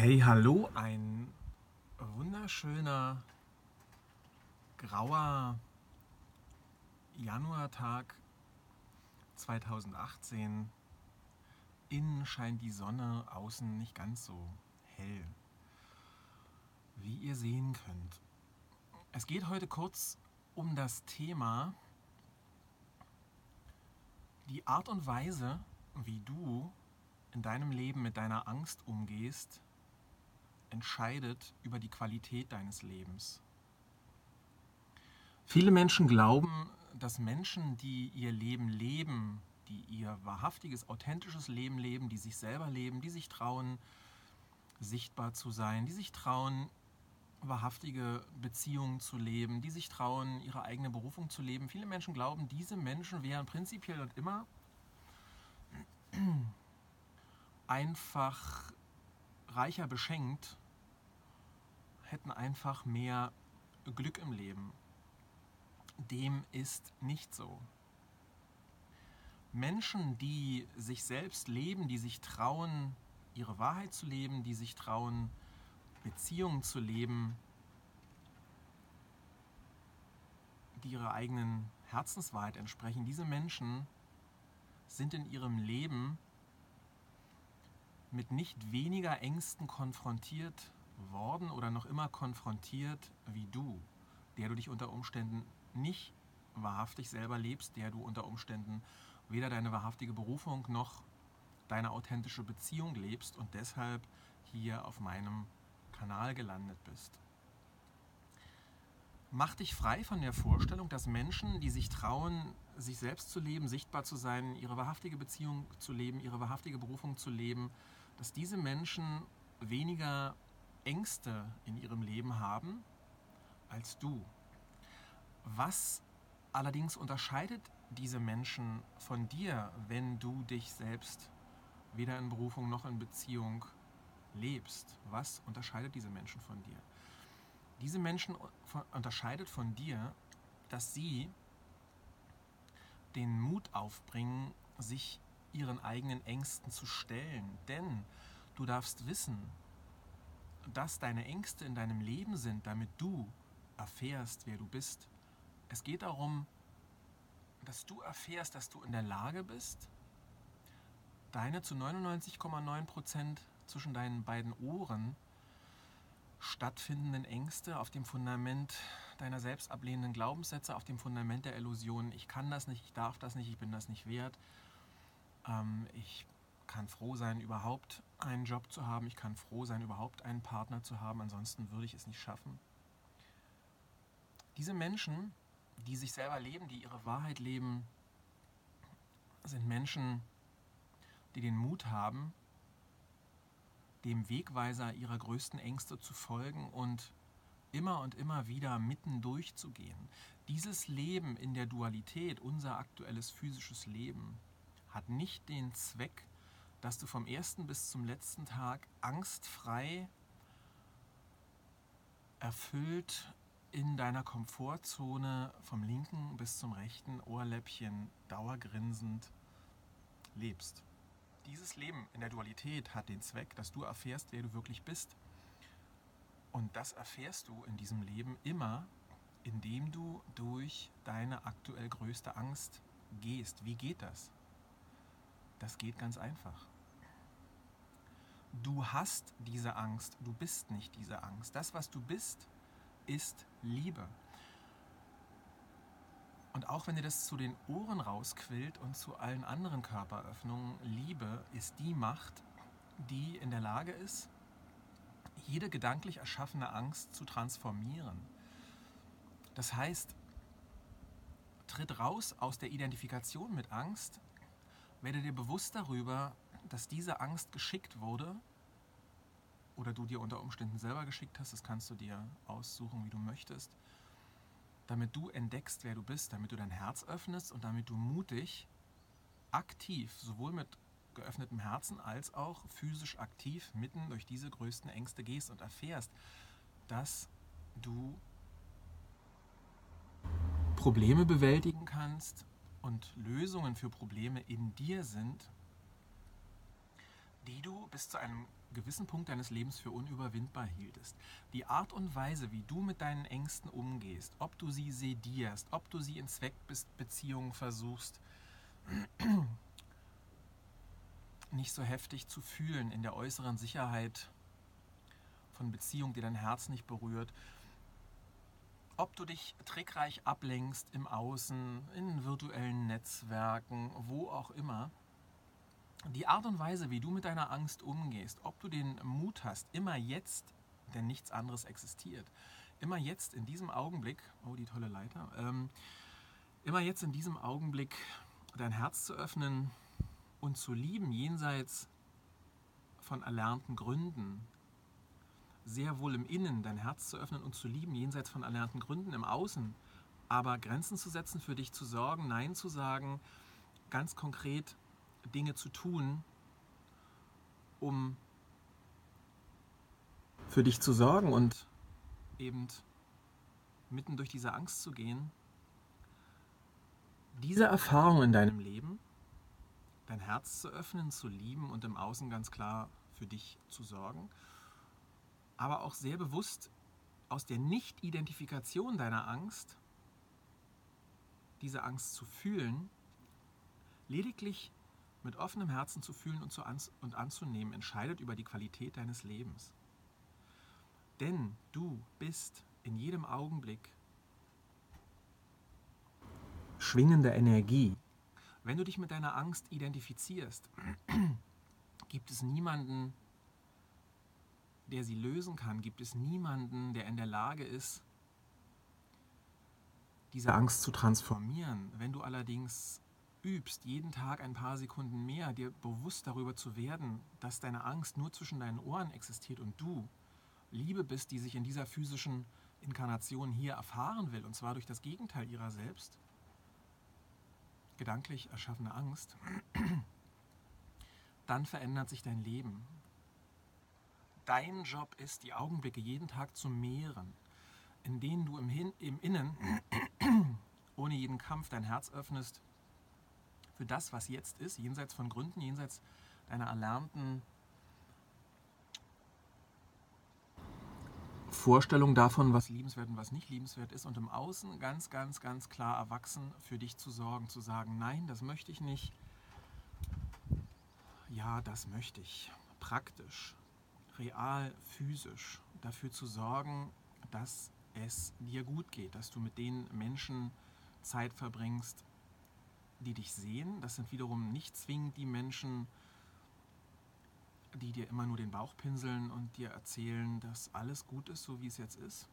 Hey, hallo, ein wunderschöner grauer Januartag 2018. Innen scheint die Sonne, außen nicht ganz so hell, wie ihr sehen könnt. Es geht heute kurz um das Thema die Art und Weise, wie du in deinem Leben mit deiner Angst umgehst, entscheidet über die Qualität deines Lebens. Viele Menschen glauben, dass Menschen, die ihr Leben leben, die ihr wahrhaftiges, authentisches Leben leben, die sich selber leben, die sich trauen, sichtbar zu sein, die sich trauen, wahrhaftige Beziehungen zu leben, die sich trauen, ihre eigene Berufung zu leben. Viele Menschen glauben, diese Menschen wären prinzipiell und immer einfach reicher beschenkt, hätten einfach mehr Glück im Leben. Dem ist nicht so. Menschen, die sich selbst leben, die sich trauen, ihre Wahrheit zu leben, die sich trauen, Beziehungen zu leben, die ihrer eigenen Herzenswahrheit entsprechen, diese Menschen sind in ihrem Leben mit nicht weniger Ängsten konfrontiert worden oder noch immer konfrontiert wie du, der du dich unter Umständen nicht wahrhaftig selber lebst, der du unter Umständen weder deine wahrhaftige Berufung noch deine authentische Beziehung lebst und deshalb hier auf meinem Kanal gelandet bist. Mach dich frei von der Vorstellung, dass Menschen, die sich trauen, sich selbst zu leben, sichtbar zu sein, ihre wahrhaftige Beziehung zu leben, ihre wahrhaftige Berufung zu leben, dass diese Menschen weniger Ängste in ihrem Leben haben als du. Was allerdings unterscheidet diese Menschen von dir, wenn du dich selbst weder in Berufung noch in Beziehung lebst? Was unterscheidet diese Menschen von dir? Diese Menschen unterscheidet von dir, dass sie den Mut aufbringen, sich ihren eigenen Ängsten zu stellen. Denn du darfst wissen, dass deine Ängste in deinem Leben sind, damit du erfährst, wer du bist. Es geht darum, dass du erfährst, dass du in der Lage bist, deine zu 99,9% zwischen deinen beiden Ohren stattfindenden Ängste auf dem Fundament deiner selbstablehnenden Glaubenssätze, auf dem Fundament der Illusionen, ich kann das nicht, ich darf das nicht, ich bin das nicht wert, ich kann froh sein, überhaupt einen Job zu haben, ich kann froh sein, überhaupt einen Partner zu haben, ansonsten würde ich es nicht schaffen. Diese Menschen, die sich selber leben, die ihre Wahrheit leben, sind Menschen, die den Mut haben, dem Wegweiser ihrer größten Ängste zu folgen und immer wieder mitten durchzugehen. Dieses Leben in der Dualität, unser aktuelles physisches Leben, hat nicht den Zweck, dass du vom ersten bis zum letzten Tag angstfrei, erfüllt in deiner Komfortzone vom linken bis zum rechten Ohrläppchen dauergrinsend lebst. Dieses Leben in der Dualität hat den Zweck, dass du erfährst, wer du wirklich bist. Und das erfährst du in diesem Leben immer, indem du durch deine aktuell größte Angst gehst. Wie geht das? Das geht ganz einfach. Du hast diese Angst, du bist nicht diese Angst. Das, was du bist, ist Liebe. Und auch wenn dir das zu den Ohren rausquillt und zu allen anderen Körperöffnungen, Liebe ist die Macht, die in der Lage ist, jede gedanklich erschaffene Angst zu transformieren. Das heißt, tritt raus aus der Identifikation mit Angst, werde dir bewusst darüber, dass diese Angst geschickt wurde oder du dir unter Umständen selber geschickt hast, das kannst du dir aussuchen, wie du möchtest, damit du entdeckst, wer du bist, damit du dein Herz öffnest und damit du mutig, aktiv, sowohl mit geöffnetem Herzen als auch physisch aktiv mitten durch diese größten Ängste gehst und erfährst, dass du Probleme bewältigen kannst und Lösungen für Probleme in dir sind, die du bis zu einem gewissen Punkt deines Lebens für unüberwindbar hieltest. Die Art und Weise, wie du mit deinen Ängsten umgehst, ob du sie sedierst, ob du sie in Zweckbeziehungen versuchst, nicht so heftig zu fühlen in der äußeren Sicherheit von Beziehungen, die dein Herz nicht berührt, ob du dich trickreich ablenkst im Außen, in virtuellen Netzwerken, wo auch immer. Die Art und Weise, wie du mit deiner Angst umgehst, ob du den Mut hast, immer jetzt, denn nichts anderes existiert, immer jetzt in diesem Augenblick, oh die tolle Leiter, immer jetzt in diesem Augenblick dein Herz zu öffnen und zu lieben, jenseits von erlernten Gründen, sehr wohl im Innen dein Herz zu öffnen und zu lieben, jenseits von erlernten Gründen im Außen, aber Grenzen zu setzen, für dich zu sorgen, Nein zu sagen, ganz konkret Dinge zu tun, um für dich zu sorgen und eben mitten durch diese Angst zu gehen. Diese Erfahrung in deinem Leben, dein Herz zu öffnen, zu lieben und im Außen ganz klar für dich zu sorgen, aber auch sehr bewusst aus der Nicht-Identifikation deiner Angst, diese Angst zu fühlen, lediglich mit offenem Herzen zu fühlen und anzunehmen, entscheidet über die Qualität deines Lebens. Denn du bist in jedem Augenblick schwingende Energie. Wenn du dich mit deiner Angst identifizierst, gibt es niemanden, der sie lösen kann, gibt es niemanden, der in der Lage ist, diese Angst zu transformieren. Wenn du allerdings übst, jeden Tag ein paar Sekunden mehr, dir bewusst darüber zu werden, dass deine Angst nur zwischen deinen Ohren existiert und du Liebe bist, die sich in dieser physischen Inkarnation hier erfahren will, und zwar durch das Gegenteil ihrer selbst, gedanklich erschaffene Angst, dann verändert sich dein Leben. Dein Job ist, die Augenblicke jeden Tag zu mehren, in denen du im Innen ohne jeden Kampf dein Herz öffnest für das, was jetzt ist, jenseits von Gründen, jenseits deiner erlernten Vorstellung davon, was liebenswert und was nicht liebenswert ist, und im Außen ganz, ganz, ganz klar erwachsen für dich zu sorgen, zu sagen, nein, das möchte ich nicht, ja, das möchte ich, praktisch, real, physisch, dafür zu sorgen, dass es dir gut geht, dass du mit den Menschen Zeit verbringst, die dich sehen. Das sind wiederum nicht zwingend die Menschen, die dir immer nur den Bauch pinseln und dir erzählen, dass alles gut ist, so wie es jetzt ist,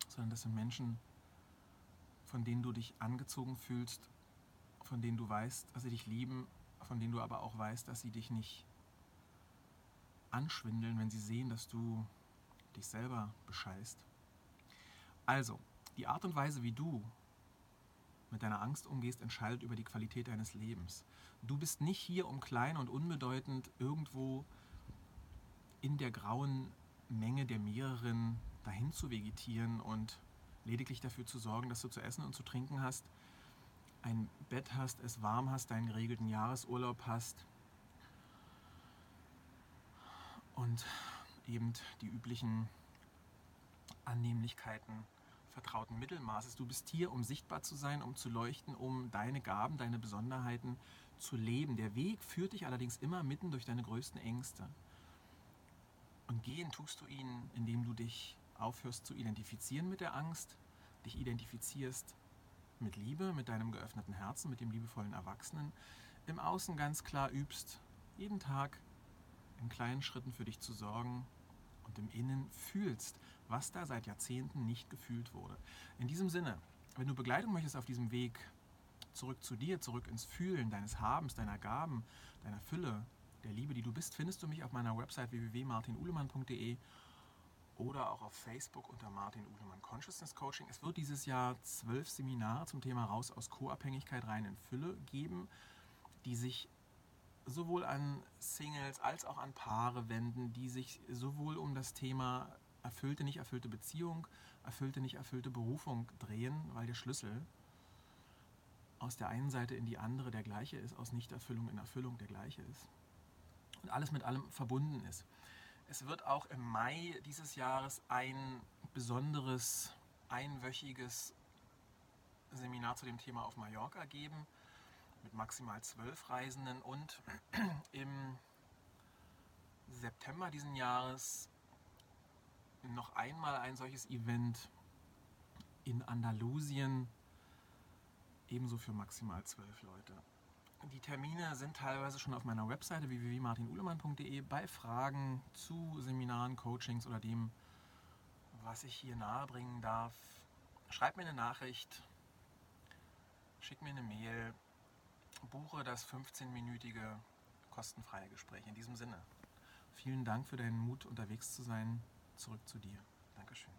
sondern das sind Menschen, von denen du dich angezogen fühlst, von denen du weißt, dass sie dich lieben, von denen du aber auch weißt, dass sie dich nicht anschwindeln, wenn sie sehen, dass du dich selber bescheißt. Also, die Art und Weise, wie du mit deiner Angst umgehst, entscheidet über die Qualität deines Lebens. Du bist nicht hier, um klein und unbedeutend irgendwo in der grauen Menge der mehreren dahin zu vegetieren und lediglich dafür zu sorgen, dass du zu essen und zu trinken hast, ein Bett hast, es warm hast, deinen geregelten Jahresurlaub hast und eben die üblichen Annehmlichkeiten vertrauten Mittelmaßes. Du bist hier, um sichtbar zu sein, um zu leuchten, um deine Gaben, deine Besonderheiten zu leben. Der Weg führt dich allerdings immer mitten durch deine größten Ängste. Und gehen tust du ihn, indem du dich aufhörst zu identifizieren mit der Angst, dich identifizierst mit Liebe, mit deinem geöffneten Herzen, mit dem liebevollen Erwachsenen, im Außen ganz klar übst, jeden Tag in kleinen Schritten für dich zu sorgen und im Innen fühlst, was da seit Jahrzehnten nicht gefühlt wurde. In diesem Sinne, wenn du Begleitung möchtest auf diesem Weg zurück zu dir, zurück ins Fühlen deines Habens, deiner Gaben, deiner Fülle, der Liebe, die du bist, findest du mich auf meiner Website www.martinuhlemann.de oder auch auf Facebook unter Martin Uhlemann Consciousness Coaching. Es wird dieses Jahr 12 Seminare zum Thema Raus aus Co-Abhängigkeit rein in Fülle geben, die sich sowohl an Singles als auch an Paare wenden, die sich sowohl um das Thema erfüllte, nicht erfüllte Beziehung, erfüllte, nicht erfüllte Berufung drehen, weil der Schlüssel aus der einen Seite in die andere der gleiche ist, aus Nichterfüllung in Erfüllung der gleiche ist. und alles mit allem verbunden ist. Es wird auch im Mai dieses Jahres ein besonderes einwöchiges Seminar zu dem Thema auf Mallorca geben, mit maximal 12 Reisenden, und im September diesen Jahres noch einmal ein solches Event in Andalusien, ebenso für maximal 12 Leute. Die Termine sind teilweise schon auf meiner Webseite www.martinuhlemann.de. Bei Fragen zu Seminaren, Coachings oder dem, was ich hier nahebringen darf, schreib mir eine Nachricht, schick mir eine Mail, buche das 15-minütige kostenfreie Gespräch. In diesem Sinne, vielen Dank für deinen Mut, unterwegs zu sein. Zurück zu dir. Dankeschön.